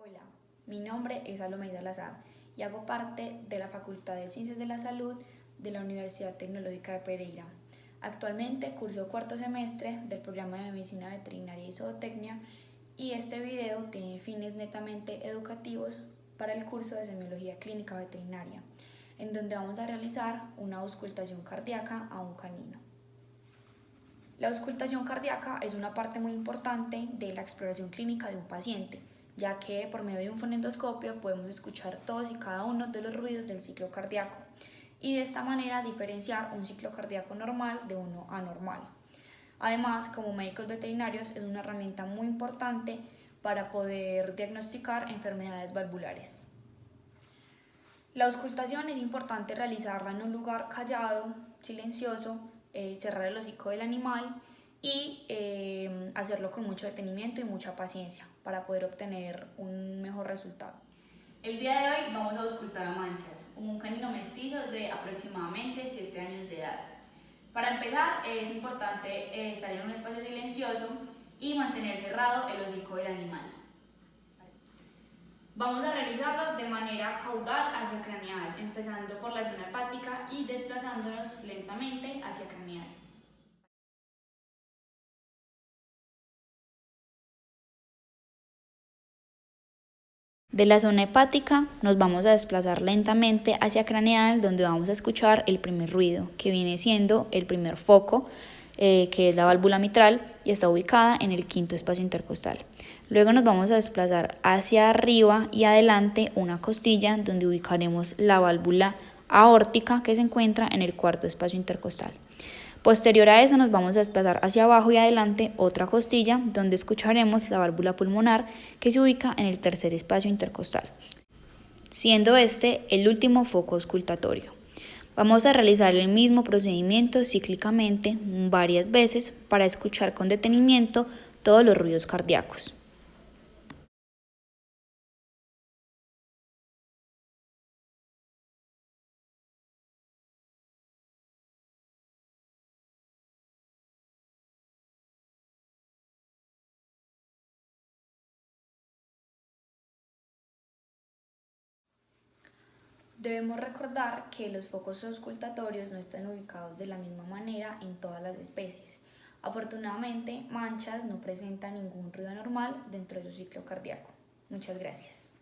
Hola, mi nombre es Salomé Salazar y hago parte de la Facultad de Ciencias de la Salud de la Universidad Tecnológica de Pereira. Actualmente curso cuarto semestre del programa de Medicina Veterinaria y Zootecnia y este video tiene fines netamente educativos para el curso de Semiología Clínica Veterinaria, en donde vamos a realizar una auscultación cardíaca a un canino. La auscultación cardíaca es una parte muy importante de la exploración clínica de un paciente, ya que por medio de un fonendoscopio podemos escuchar todos y cada uno de los ruidos del ciclo cardíaco y de esta manera diferenciar un ciclo cardíaco normal de uno anormal. Además, como médicos veterinarios es una herramienta muy importante para poder diagnosticar enfermedades valvulares. La auscultación es importante realizarla en un lugar callado, silencioso, cerrar el hocico del animal y hacerlo con mucho detenimiento y mucha paciencia para poder obtener un mejor resultado. El día de hoy vamos a auscultar a Manchas, un canino mestizo de aproximadamente 7 años de edad. Para empezar, es importante estar en un espacio silencioso y mantener cerrado el hocico del animal. Vamos a realizarlo de manera caudal hacia craneal, empezando por la zona hepática y desplazándonos lentamente hacia craneal. De la zona hepática nos vamos a desplazar lentamente hacia craneal, donde vamos a escuchar el primer ruido, que viene siendo el primer foco, que es la válvula mitral y está ubicada en el quinto espacio intercostal. Luego nos vamos a desplazar hacia arriba y adelante una costilla, donde ubicaremos la válvula aórtica, que se encuentra en el cuarto espacio intercostal. Posterior a eso nos vamos a desplazar hacia abajo y adelante otra costilla, donde escucharemos la válvula pulmonar, que se ubica en el tercer espacio intercostal, siendo este el último foco auscultatorio. Vamos a realizar el mismo procedimiento cíclicamente varias veces para escuchar con detenimiento todos los ruidos cardíacos. Debemos recordar que los focos auscultatorios no están ubicados de la misma manera en todas las especies. Afortunadamente, Manchas no presenta ningún ruido anormal dentro de su ciclo cardíaco. Muchas gracias.